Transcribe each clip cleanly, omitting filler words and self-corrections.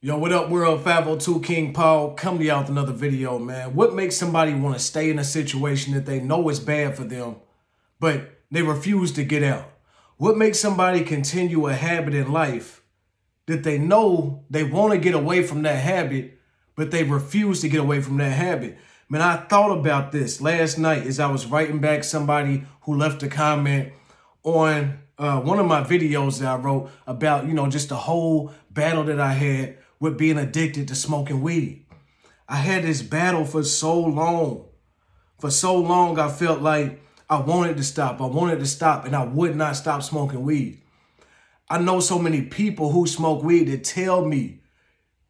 Yo, what up, world? 502 King Paul coming to y'all with another video, man. What makes somebody want to stay in a situation that they know is bad for them, but they refuse to get out? What makes somebody continue a habit in life that they know they want to get away from that habit, but they refuse to get away from that habit? Man, I thought about this last night as I was writing back somebody who left a comment on one of my videos that I wrote about, just the whole battle that I had with being addicted to smoking weed. I had this battle for so long. For so long, I felt like I wanted to stop. And I would not stop smoking weed. I know so many people who smoke weed that tell me,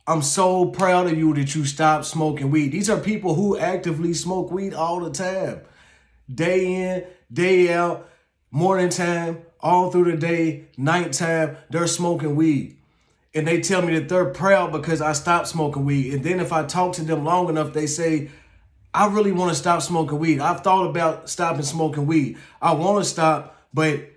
I'm so proud of you that you stopped smoking weed. These are people who actively smoke weed all the time. Day in, day out, morning time, all through the day, nighttime, they're smoking weed. And they tell me that they're proud because I stopped smoking weed. And then if I talk to them long enough, they say, I really want to stop smoking weed. I've thought about stopping smoking weed. I want to stop, but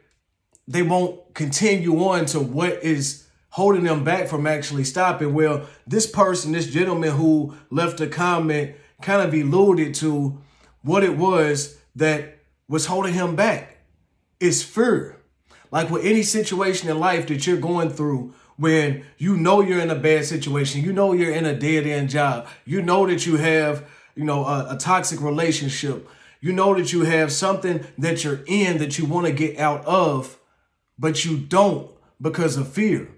they won't continue on to what is holding them back from actually stopping. Well, this gentleman who left a comment kind of alluded to what it was that was holding him back. It's fear. Like with any situation in life that you're going through, when you know you're in a bad situation, you know you're in a dead-end job, you know that you have, a toxic relationship, you know that you have something that you're in that you want to get out of, but you don't because of fear.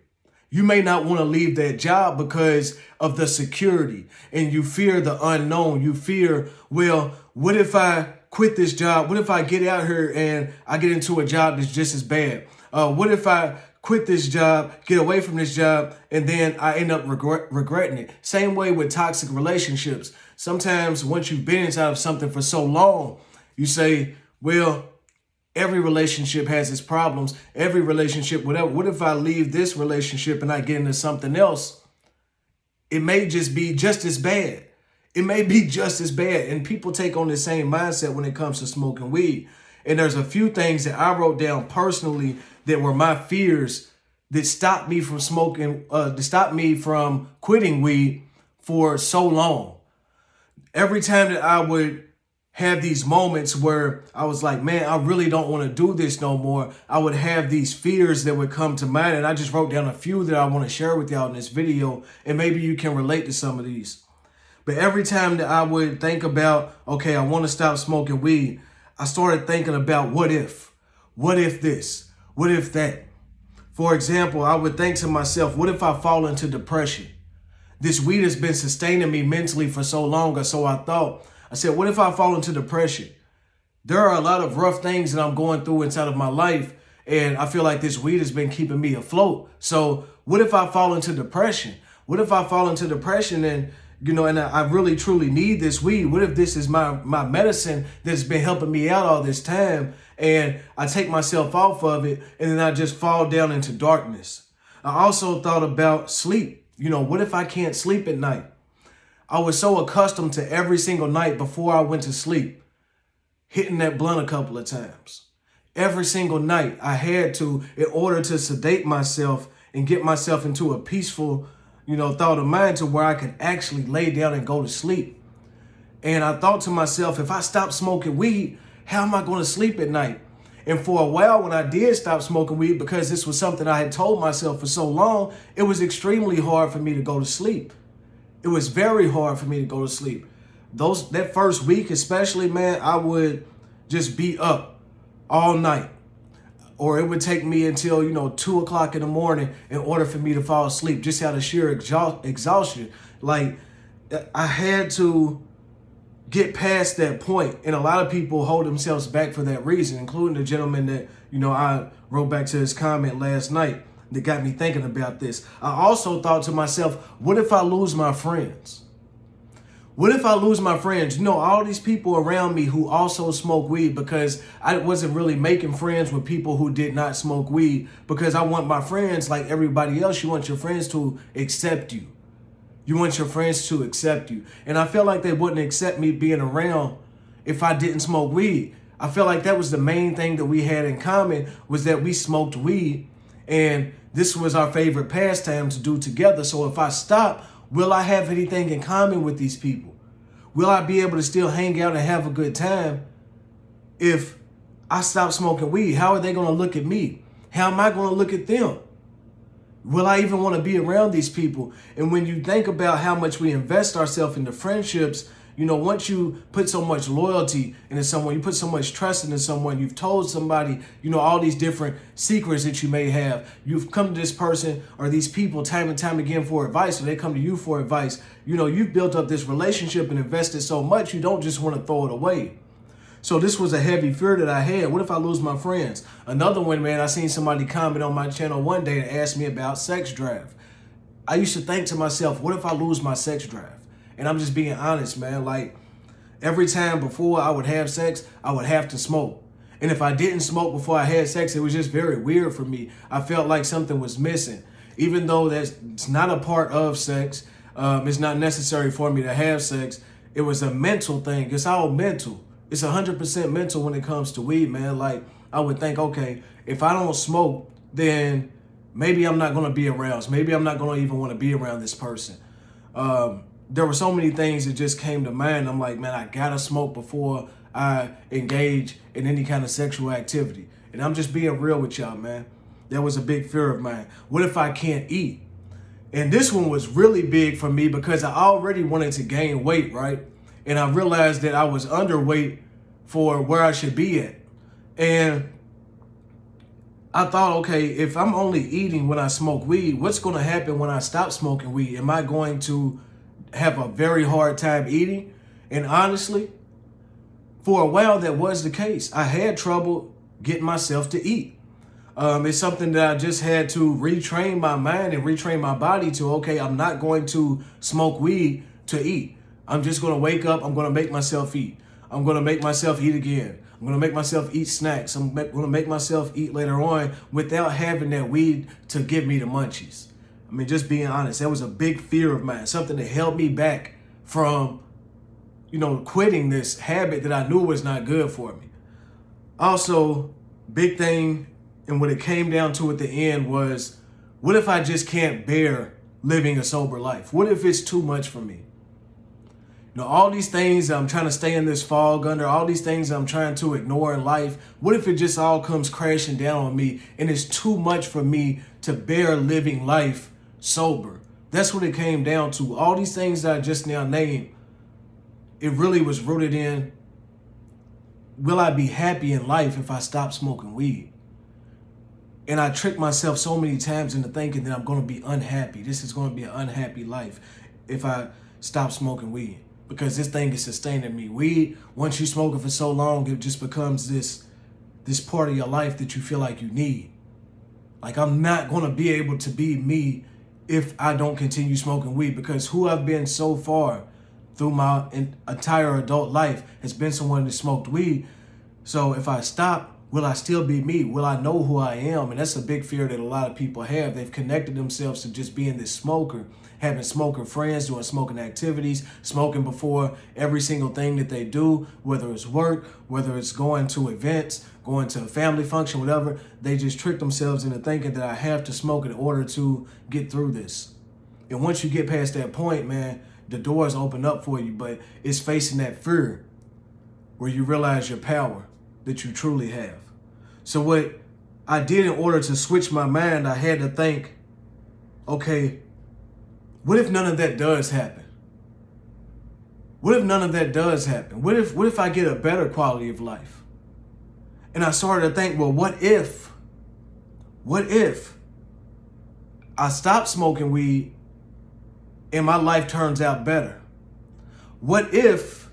You may not want to leave that job because of the security, and you fear the unknown. You fear, well, what if I quit this job? What if I get out here and I get into a job that's just as bad? What if I quit this job, get away from this job, and then I end up regretting it? Same way with toxic relationships. Sometimes once you've been inside of something for so long, you say, well, every relationship has its problems. Every relationship, whatever. What if I leave this relationship and I get into something else? It may just be just as bad. It may be just as bad. And people take on the same mindset when it comes to smoking weed. And there's a few things that I wrote down personally that were my fears that stopped me from smoking, that stopped me from quitting weed for so long. Every time that I would have these moments where I was like, man, I really don't want to do this no more, I would have these fears that would come to mind. And I just wrote down a few that I want to share with y'all in this video. And maybe you can relate to some of these. But every time that I would think about, okay, I want to stop smoking weed, I started thinking about what if this, what if that? For example, I would think to myself, what if I fall into depression? This weed has been sustaining me mentally for so long, or so I thought. I said, what if I fall into depression? There are a lot of rough things that I'm going through inside of my life, and I feel like this weed has been keeping me afloat. So what if I fall into depression? What if I fall into depression and I really truly need this weed? What if this is my medicine that's been helping me out all this time, and I take myself off of it and then I just fall down into darkness? I also thought about sleep. What if I can't sleep at night? I was so accustomed to every single night before I went to sleep, hitting that blunt a couple of times. Every single night I had to, in order to sedate myself and get myself into a peaceful thought of mind to where I could actually lay down and go to sleep. And I thought to myself, if I stop smoking weed, how am I going to sleep at night? And for a while, when I did stop smoking weed, because this was something I had told myself for so long, it was extremely hard for me to go to sleep. It was very hard for me to go to sleep. That first week especially, man, I would just be up all night. Or it would take me until, 2 o'clock in the morning in order for me to fall asleep, just out of sheer exhaustion. Like, I had to get past that point. And a lot of people hold themselves back for that reason, including the gentleman that, I wrote back to his comment last night that got me thinking about this. I also thought to myself, what if I lose my friends? What if I lose my friends? All these people around me who also smoke weed, because I wasn't really making friends with people who did not smoke weed, because I want my friends like everybody else. You want your friends to accept you. You want your friends to accept you. And I felt like they wouldn't accept me being around if I didn't smoke weed. I felt like that was the main thing that we had in common, was that we smoked weed. And this was our favorite pastime to do together. So if I stop, will I have anything in common with these people? Will I be able to still hang out and have a good time if I stop smoking weed? How are they going to look at me? How am I going to look at them? Will I even want to be around these people? And when you think about how much we invest ourselves into friendships, you know, once you put so much loyalty into someone, you put so much trust into someone, you've told somebody, you know, all these different secrets that you may have. You've come to this person or these people time and time again for advice, or they come to you for advice. You know, you've built up this relationship and invested so much, you don't just want to throw it away. So this was a heavy fear that I had. What if I lose my friends? Another one, man, I seen somebody comment on my channel one day and ask me about sex drive. I used to think to myself, what if I lose my sex drive? And I'm just being honest, man. Like, every time before I would have sex, I would have to smoke. And if I didn't smoke before I had sex, it was just very weird for me. I felt like something was missing. Even though it's not a part of sex, it's not necessary for me to have sex. It was a mental thing. It's all mental. It's 100% mental when it comes to weed, man. Like, I would think, okay, if I don't smoke, then maybe I'm not going to be aroused. Maybe I'm not going to even want to be around this person. There were so many things that just came to mind. I'm like, man, I gotta smoke before I engage in any kind of sexual activity. And I'm just being real with y'all, man. That was a big fear of mine. What if I can't eat? And this one was really big for me because I already wanted to gain weight, right? And I realized that I was underweight for where I should be at. And I thought, okay, if I'm only eating when I smoke weed, what's going to happen when I stop smoking weed? Am I going to have a very hard time eating? And honestly, for a while that was the case. I had trouble getting myself to eat. It's something that I just had to retrain my mind and retrain my body to, okay, I'm not going to smoke weed to eat. I'm just going to wake up. I'm going to make myself eat. I'm going to make myself eat again. I'm going to make myself eat snacks. I'm going to make myself eat later on without having that weed to give me the munchies. I mean, just being honest, that was a big fear of mine, something that held me back from, you know, quitting this habit that I knew was not good for me. Also, big thing, and what it came down to at the end was, what if I just can't bear living a sober life? What if it's too much for me? You know, all these things I'm trying to stay in this fog under, all these things I'm trying to ignore in life, what if it just all comes crashing down on me and it's too much for me to bear living life sober? That's what it came down to. All these things that I just now named, it really was rooted in, will I be happy in life if I stop smoking weed? And I tricked myself so many times into thinking that I'm going to be unhappy. This is going to be an unhappy life if I stop smoking weed, because this thing is sustaining me. Weed, once you smoke it for so long, it just becomes this part of your life that you feel like you need. Like, I'm not going to be able to be me if I don't continue smoking weed, because who I've been so far through my entire adult life has been someone that smoked weed. So if I stop, will I still be me? Will I know who I am? And that's a big fear that a lot of people have. They've connected themselves to just being this smoker, having smoker friends, doing smoking activities, smoking before every single thing that they do, whether it's work, whether it's going to events, going to a family function, whatever. They just trick themselves into thinking that I have to smoke in order to get through this. And once you get past that point, man, the doors open up for you, but it's facing that fear where you realize your power that you truly have. So what I did in order to switch my mind, I had to think, okay, what if none of that does happen? What if none of that does happen? What if I get a better quality of life? And I started to think, well, what if I stop smoking weed and my life turns out better? What if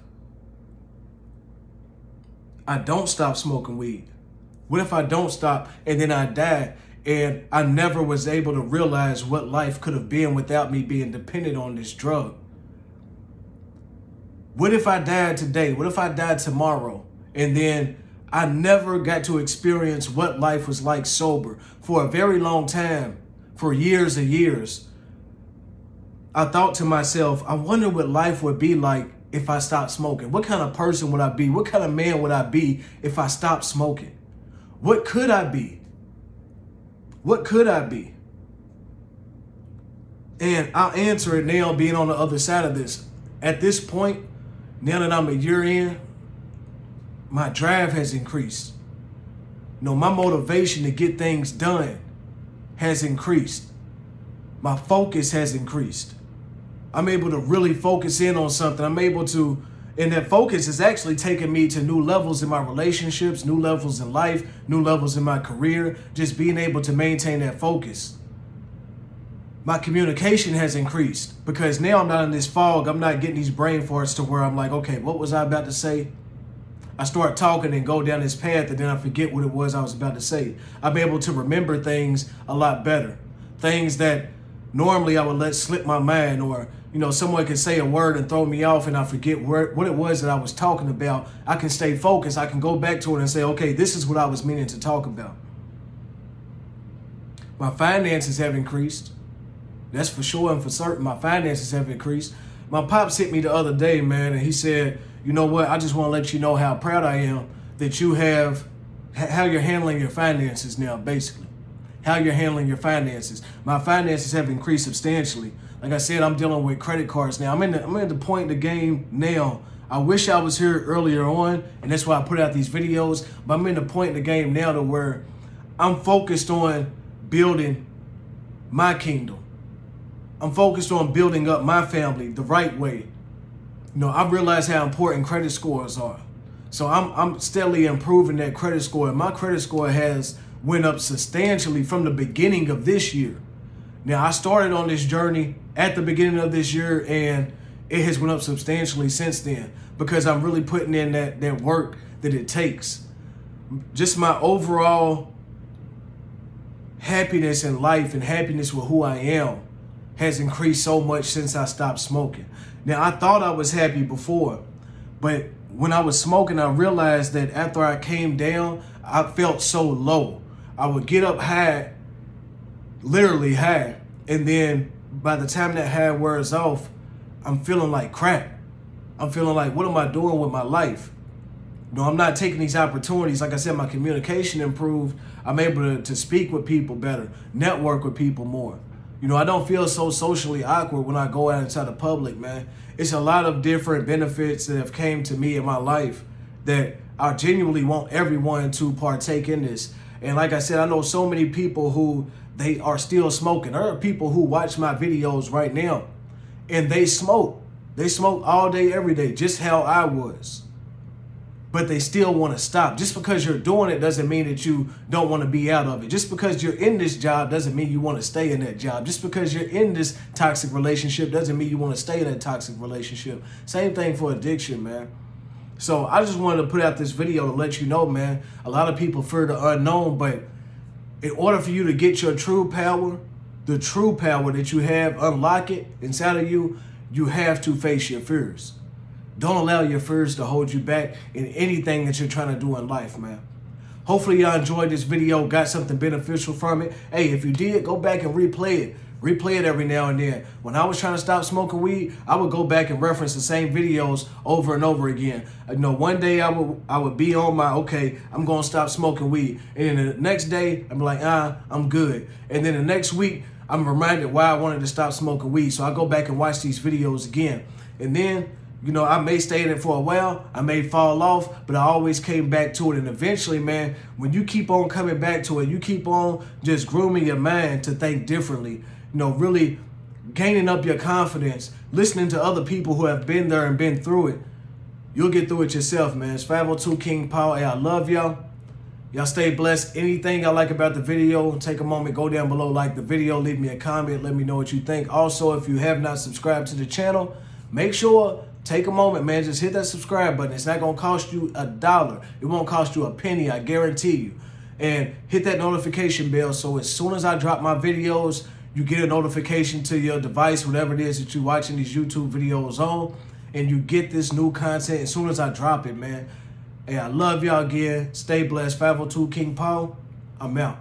I don't stop smoking weed? What if I don't stop and then I die and I never was able to realize what life could have been without me being dependent on this drug? What if I died today? What if I died tomorrow and then I never got to experience what life was like sober? For a very long time, for years and years, I thought to myself, I wonder what life would be like if I stopped smoking. What kind of person would I be? What kind of man would I be if I stopped smoking? What could I be? What could I be? And I'll answer it now being on the other side of this. At this point, now that I'm a year in, my drive has increased. My motivation to get things done has increased. My focus has increased. I'm able to really focus in on something. And that focus is actually taking me to new levels in my relationships, new levels in life, new levels in my career, just being able to maintain that focus. My communication has increased because now I'm not in this fog. I'm not getting these brain farts to where I'm like, okay, what was I about to say? I start talking and go down this path and then I forget what it was I was about to say. I'm able to remember things a lot better. Things that normally I would let slip my mind, or someone can say a word and throw me off and I forget what it was that I was talking about. I can stay focused. I can go back to it and say, okay, this is what I was meaning to talk about. My finances have increased. That's for sure and for certain. My finances have increased. My pops hit me the other day, man, and he said, you know what? I just want to let you know how proud I am that you have, how you're handling your finances now, basically. How you're handling your finances. My finances have increased substantially. Like I said, I'm dealing with credit cards now. I'm in the point in the game now. I wish I was here earlier on, and that's why I put out these videos. But I'm in the point in the game now to where I'm focused on building my kingdom. I'm focused on building up my family the right way. I realize how important credit scores are. So I'm steadily improving that credit score. And my credit score has went up substantially from the beginning of this year. Now, I started on this journey at the beginning of this year, and it has went up substantially since then because I'm really putting in that work that it takes. Just my overall happiness in life and happiness with who I am has increased so much since I stopped smoking. Now, I thought I was happy before, but when I was smoking, I realized that after I came down, I felt so low. I would get up high, literally high, and then by the time that high wears off, I'm feeling like crap. I'm feeling like, what am I doing with my life? I'm not taking these opportunities. Like I said, my communication improved. I'm able to speak with people better, network with people more. I don't feel so socially awkward when I go out into the public, man. It's a lot of different benefits that have came to me in my life that I genuinely want everyone to partake in this. And like I said, I know so many people who they are still smoking. There are people who watch my videos right now and they smoke. They smoke all day, every day, just how I was. But they still want to stop. Just because you're doing it doesn't mean that you don't want to be out of it. Just because you're in this job doesn't mean you want to stay in that job. Just because you're in this toxic relationship doesn't mean you want to stay in that toxic relationship. Same thing for addiction, man. So I just wanted to put out this video to let you know, man, a lot of people fear the unknown, but in order for you to get your true power, the true power that you have, unlock it inside of you, you have to face your fears. Don't allow your fears to hold you back in anything that you're trying to do in life, man. Hopefully y'all enjoyed this video, got something beneficial from it. Hey, if you did, go back and replay it. Replay it every now and then. When I was trying to stop smoking weed, I would go back and reference the same videos over and over again. One day I would be on my, okay, I'm going to stop smoking weed. And then the next day, I'm like, I'm good. And then the next week, I'm reminded why I wanted to stop smoking weed. So I go back and watch these videos again. And then, I may stay in it for a while, I may fall off, but I always came back to it. And eventually, man, when you keep on coming back to it, you keep on just grooming your mind to think differently, really gaining up your confidence, listening to other people who have been there and been through it, you'll get through it yourself, man. It's 502 King Paul. Hey, I love y'all. Y'all stay blessed. Anything I like about the video, take a moment, go down below, like the video, leave me a comment, let me know what you think. Also, if you have not subscribed to the channel, make sure, take a moment, man, just hit that subscribe button. It's not going to cost you $1. It won't cost you a penny, I guarantee you. And hit that notification bell so as soon as I drop my videos, you get a notification to your device, whatever it is that you're watching these YouTube videos on, and you get this new content as soon as I drop it, man. Hey, I love y'all again. Stay blessed. 502 King Paul. I'm out.